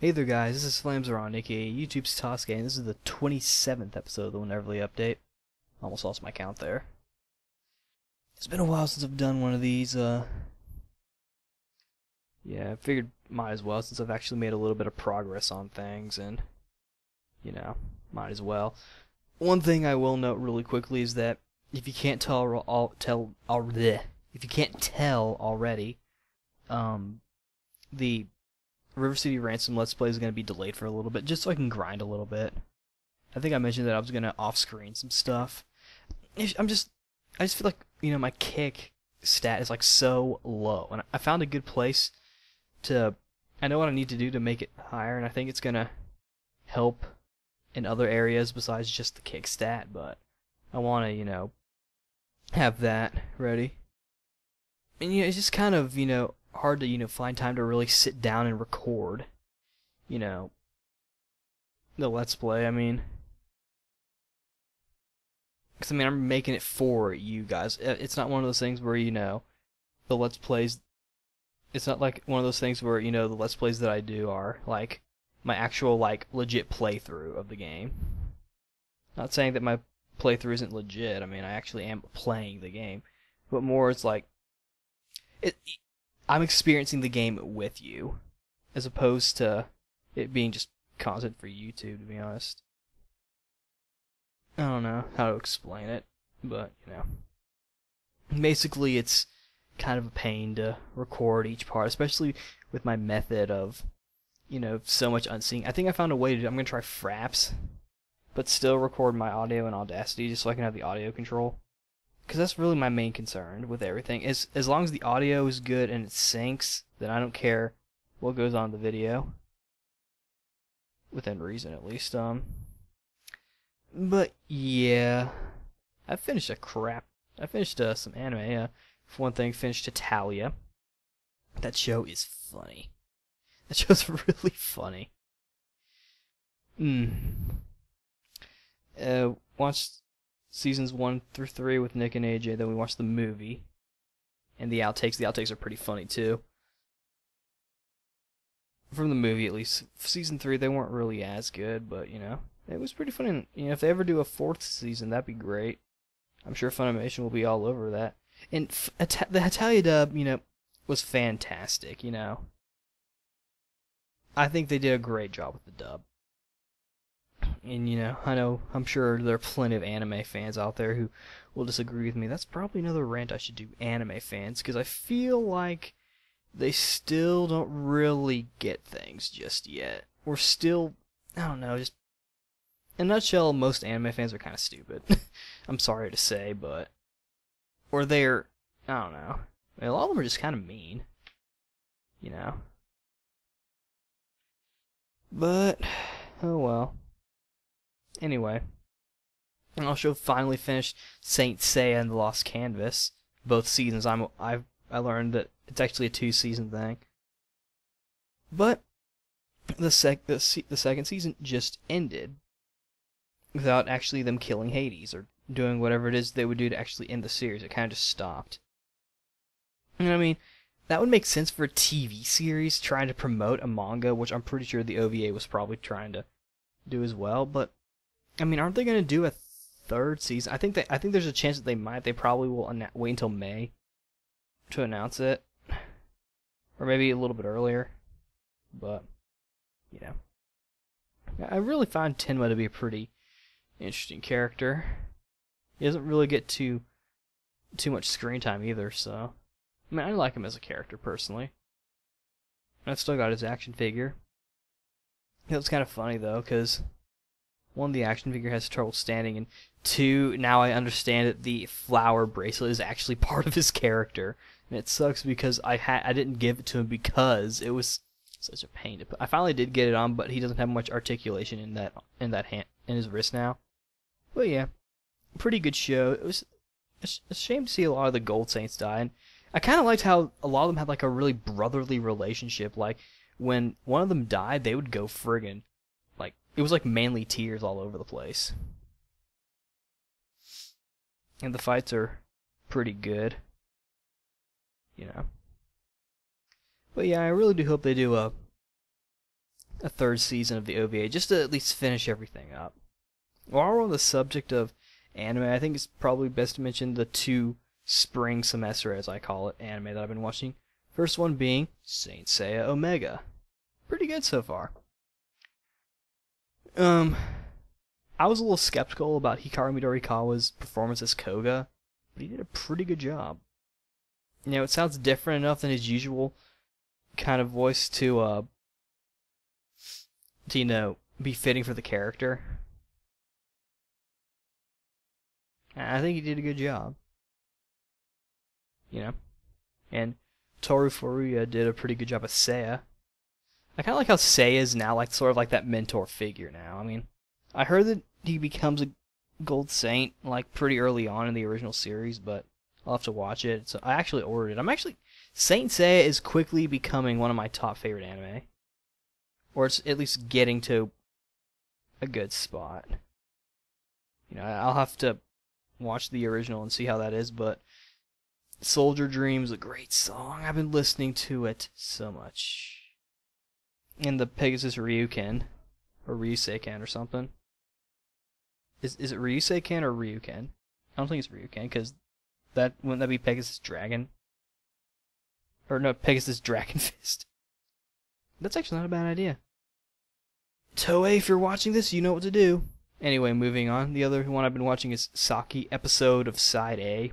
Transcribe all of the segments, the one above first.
Hey there guys, this is Flamesron, aka YouTube's Tosuke, and this is the 27th episode of the Wheneverly Update. Almost lost my count there. It's been a while since I've done one of these, yeah, I figured might as well since I've actually made a little bit of progress on things, and, might as well. One thing I will note really quickly is that if you can't if you can't tell already, the River City Ransom Let's Play is going to be delayed for a little bit, just so I can grind a little bit. I think I mentioned that I was going to off-screen some stuff. I just feel like, my kick stat is like so low, and I found a good place I know what I need to do to make it higher, and I think it's going to help in other areas besides just the kick stat, but I want to, have that ready. And, it's just kind of, hard to, find time to really sit down and record, the Let's Play, because, I'm making it for you guys. It's not one of those things where, the Let's Plays, it's not like one of those things where, the Let's Plays that I do are, like, my actual, like, legit playthrough of the game. Not saying that my playthrough isn't legit, I actually am playing the game, but more it's like, I'm experiencing the game with you, as opposed to it being just content for YouTube, to be honest. I don't know how to explain it, but, Basically, it's kind of a pain to record each part, especially with my method of, so much unseen. I think I found a way to do I'm going to try Fraps, but still record my audio in Audacity just so I can have the audio control. Because that's really my main concern with everything. As long as the audio is good and it syncs, then I don't care what goes on in the video. Within reason, at least. But, yeah. I finished some anime. For one thing, finished Italia. That show is funny. That show's really funny. Watched seasons 1 through 3 with Nick and AJ, then we watched the movie. And the outtakes. The outtakes are pretty funny, too. From the movie, at least. Season 3, they weren't really as good, but, it was pretty funny. If they ever do a 4th season, that'd be great. I'm sure Funimation will be all over that. And the Italia dub, was fantastic, I think they did a great job with the dub. And, I'm sure there are plenty of anime fans out there who will disagree with me. That's probably another rant I should do, anime fans, because I feel like they still don't really get things just yet. We're still, I don't know, just, in a nutshell, most anime fans are kind of stupid. I'm sorry to say, but, or they're, I don't know. A lot of them are just kind of mean, But, oh well. Anyway, I also finally finished Saint Seiya and the Lost Canvas. Both seasons. I learned that it's actually a 2-season thing. But the second season just ended without actually them killing Hades or doing whatever it is they would do to actually end the series. It kind of just stopped. And that would make sense for a TV series trying to promote a manga, which I'm pretty sure the OVA was probably trying to do as well, but aren't they going to do a 3rd season? I think there's a chance that they might. They probably will wait until May to announce it, or maybe a little bit earlier. But I really find Tenma to be a pretty interesting character. He doesn't really get too much screen time either, so I like him as a character personally. I've still got his action figure. It was kind of funny though, because 1, the action figure has trouble standing, and 2, now I understand that the flower bracelet is actually part of his character, and it sucks because I didn't give it to him because it was such a pain to put. I finally did get it on, but he doesn't have much articulation in that hand, in his wrist now. But yeah, pretty good show. It was a shame to see a lot of the Gold Saints die, and I kind of liked how a lot of them had like a really brotherly relationship. Like when one of them died, they would go friggin'. It was like manly tears all over the place. And the fights are pretty good. But yeah, I really do hope they do a a third season of the OVA just to at least finish everything up. While we're on the subject of anime, I think it's probably best to mention the 2 spring semester, as I call it, anime that I've been watching. First one being Saint Seiya Omega. Pretty good so far. I was a little skeptical about Hikaru Midorikawa's performance as Koga, but he did a pretty good job. You know, it sounds different enough than his usual kind of voice to you know, be fitting for the character. I think he did a good job. You know? And Toru Furuya did a pretty good job as Seiya. I kind of like how Seiya is now like sort of like that mentor figure now. I mean, I heard that he becomes a Gold Saint like pretty early on in the original series, but I'll have to watch it. So I actually ordered it. Saint Seiya is quickly becoming one of my top favorite anime. Or it's at least getting to a good spot. You know, I'll have to watch the original and see how that is, but Soldier Dream is a great song. I've been listening to it so much. And the Pegasus Ryuken, or Ryuseiken or something. Is it Ryuseiken or Ryuken? I don't think it's Ryuken, because wouldn't that be Pegasus Dragon? Or no, Pegasus Dragon Fist. That's actually not a bad idea. Toei, if you're watching this, you know what to do. Anyway, moving on. The other one I've been watching is Saki, episode of Side A.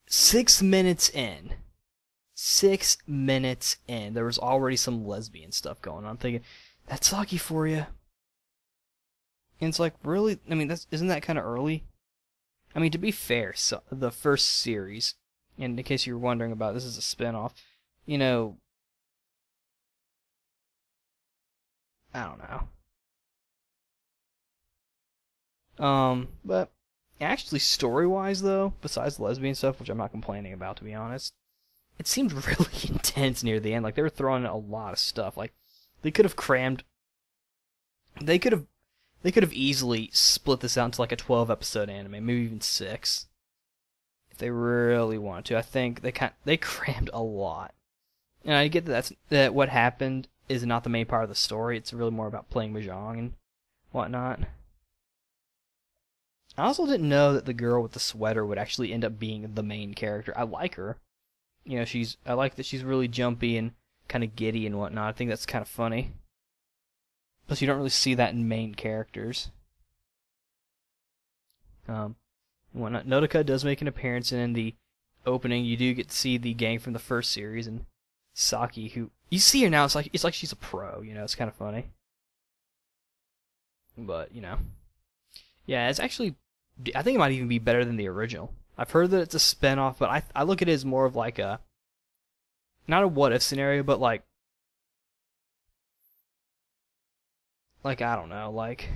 6 minutes in. 6 minutes in. There was already some lesbian stuff going on. I'm thinking, that's Saki for you. And it's like, really? I mean, isn't that kind of early? I mean, to be fair, so the first series, and in case you were wondering about this is a spin-off, you know, I don't know. But actually, story-wise, though, besides the lesbian stuff, which I'm not complaining about, to be honest, it seemed really intense near the end. Like, they were throwing in a lot of stuff. Like, they could have crammed... They could have easily split this out into, like, a 12-episode anime, maybe even 6. If they really wanted to. I think they crammed a lot. And I get that what happened is not the main part of the story. It's really more about playing mahjong and whatnot. I also didn't know that the girl with the sweater would actually end up being the main character. I like her. You know, I like that she's really jumpy and kind of giddy and whatnot. I think that's kind of funny. Plus, you don't really see that in main characters. Whatnot. Nodoka does make an appearance, and in the opening, you do get to see the gang from the first series, and Saki, who you see her now, it's like she's a pro. You know, it's kind of funny. But you know, yeah, it's actually, I think it might even be better than the original. I've heard that it's a spin-off, but I look at it as more of like a, not a what-if scenario, but like I don't know, like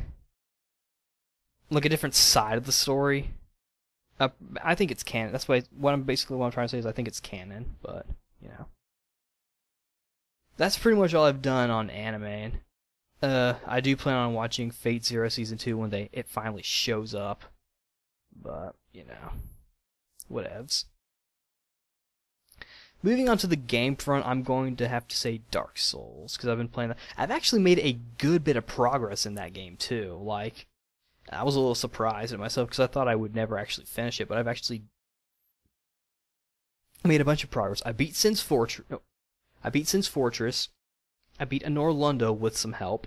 a different side of the story. I think it's canon. That's what I'm trying to say is I think it's canon, but you know, that's pretty much all I've done on anime. I do plan on watching Fate Zero Season 2 when it finally shows up, but you know, whatevs. Moving on to the game front, I'm going to have to say Dark Souls, because I've been playing that. I've actually made a good bit of progress in that game, too. Like, I was a little surprised at myself, because I thought I would never actually finish it, but I've actually made a bunch of progress. I beat Sin's Fortress. I beat Anor Londo with some help.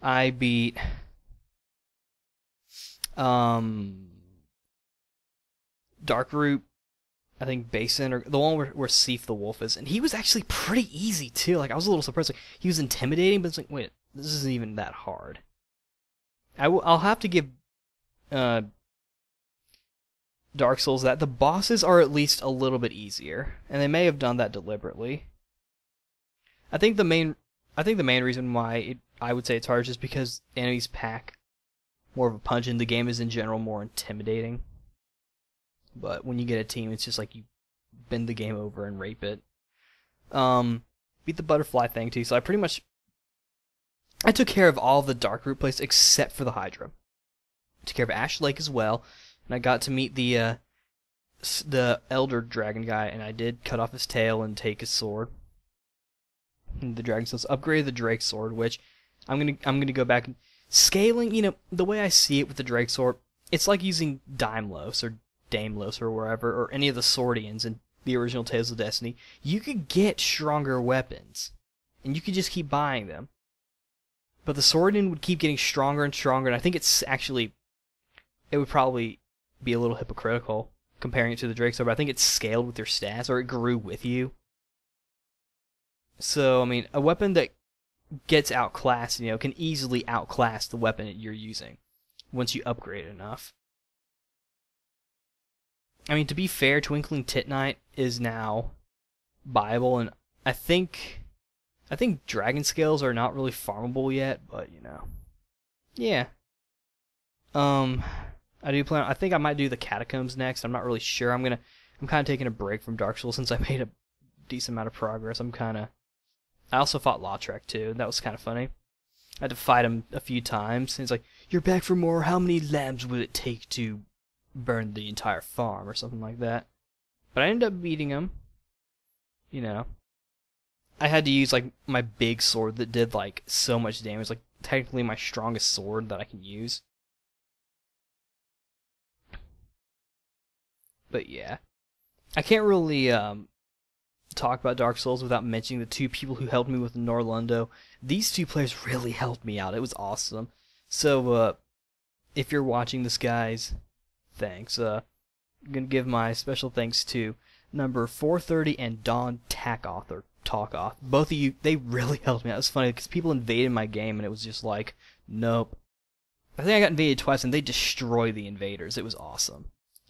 I beat Darkroot, I think Basin, or the one where Sif the Wolf is, and he was actually pretty easy too. Like, I was a little surprised. Like, he was intimidating, but it's like, wait, this isn't even that hard. I'll have to give Dark Souls that the bosses are at least a little bit easier, and they may have done that deliberately. I think the main reason why I would say it's hard is just because enemies pack more of a punch, and the game is in general more intimidating. But when you get a team, it's just like you bend the game over and rape it. Beat the butterfly thing too, so I took care of all the Darkroot places except for the Hydra. Took care of Ash Lake as well, and I got to meet the Elder Dragon guy, and I did cut off his tail and take his sword. The Dragon Skills. Upgraded the Drake Sword, which I'm gonna go back and scaling. The way I see it with the Drake Sword, it's like using Daimlos or Daimlos or wherever, or any of the Swordians in the original Tales of Destiny. You could get stronger weapons, and you could just keep buying them. But the Swordian would keep getting stronger and stronger, and I think it would probably be a little hypocritical comparing it to the Drake Sword, but I think it's scaled with your stats, or it grew with you. So, I mean, a weapon that gets outclassed, can easily outclass the weapon that you're using once you upgrade enough. I mean, to be fair, Twinkling Titnite is now buyable, and I think Dragon Scales are not really farmable yet, but yeah. I think I might do the Catacombs next. I'm not really sure. I'm kind of taking a break from Dark Souls since I made a decent amount of progress. I also fought Lautrec too. That was kind of funny. I had to fight him a few times. And he's like, "You're back for more. How many lambs would it take to burn the entire farm?" or something like that. But I ended up beating him. I had to use like my big sword that did like so much damage. Like technically my strongest sword that I can use. But yeah, I can't really talk about Dark Souls without mentioning the two people who helped me with Norlundo. These two players really helped me out. It was awesome. So if you're watching this, guys, thanks. I'm gonna give my special thanks to number 430 and Don Takoff or Talkoff. Both of you, they really helped me out. It was funny because people invaded my game and it was just like, nope. I think I got invaded twice and they destroyed the invaders. It was awesome.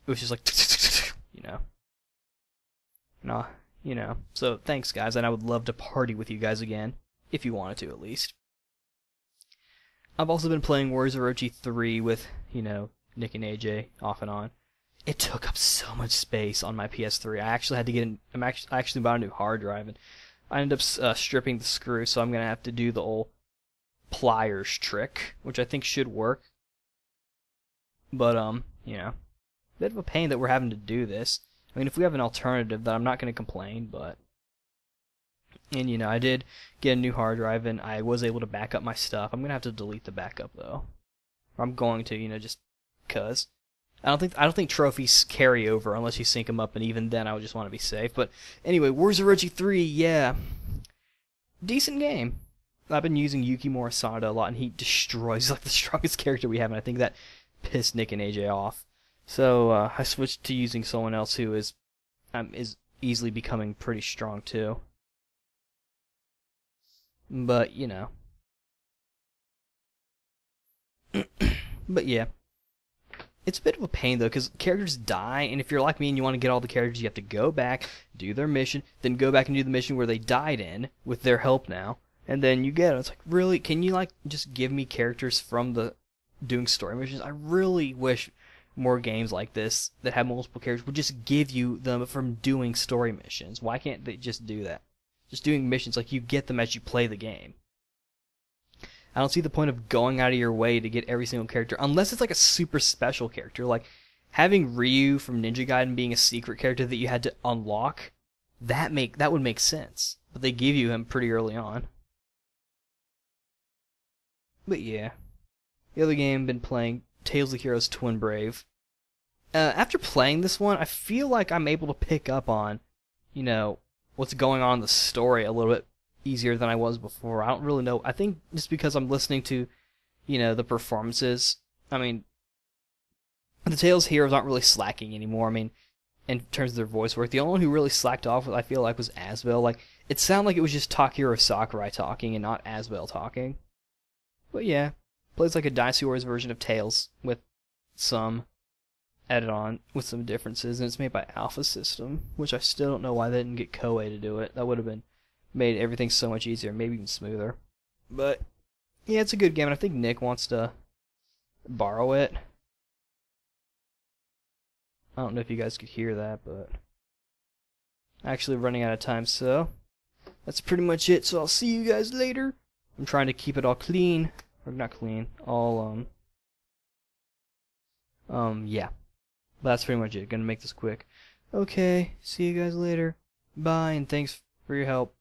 It was just like, So thanks, guys, and I would love to party with you guys again, if you wanted to, at least. I've also been playing Warriors of Orochi 3 with, Nick and AJ off and on. It took up so much space on my PS3. I actually had to I actually bought a new hard drive, and I ended up stripping the screw, so I'm gonna have to do the old pliers trick, which I think should work. But bit of a pain that we're having to do this. I mean, if we have an alternative, then I'm not going to complain, but... And, I did get a new hard drive, and I was able to back up my stuff. I'm going to have to delete the backup, though. I'm going to, just because. I don't think trophies carry over unless you sync them up, and even then I would just want to be safe. But anyway, Warriors of Orochi 3, yeah. Decent game. I've been using Yuki Morisada a lot, and he destroys, like, the strongest character we have, and I think that pissed Nick and AJ off. So I switched to using someone else who is easily becoming pretty strong too. But but yeah, it's a bit of a pain though because characters die, and if you're like me and you want to get all the characters, you have to go back, do their mission, then go back and do the mission where they died in with their help now, and then you get it. It's like, really, can you like just give me characters from the doing story missions? I really wish more games like this that have multiple characters would just give you them from doing story missions. Why can't they just do that? Just doing missions, like you get them as you play the game. I don't see the point of going out of your way to get every single character, unless it's like a super special character, like having Ryu from Ninja Gaiden being a secret character that you had to unlock. That would make sense, but they give you him pretty early on. But yeah, the other game I've been playing, Tales of the Heroes Twin Brave. After playing this one, I feel like I'm able to pick up on, what's going on in the story a little bit easier than I was before. I don't really know. I think just because I'm listening to, the performances. I mean, the Tales heroes aren't really slacking anymore. I mean, in terms of their voice work, the only one who really slacked off, I feel like, was Asbel. Like, it sounded like it was just Takahiro Sakurai talking and not Asbel talking. But yeah. Plays like a Dynasty Warriors version of Tales with some added on with some differences, and it's made by Alpha System, which I still don't know why they didn't get Koei to do it. That would have made everything so much easier, maybe even smoother. But yeah, it's a good game, and I think Nick wants to borrow it. I don't know if you guys could hear that, but actually running out of time, so that's pretty much it. So I'll see you guys later. I'm trying to keep it all clean. Or not clean, all, yeah. But that's pretty much it. Gonna make this quick. Okay, see you guys later. Bye, and thanks for your help.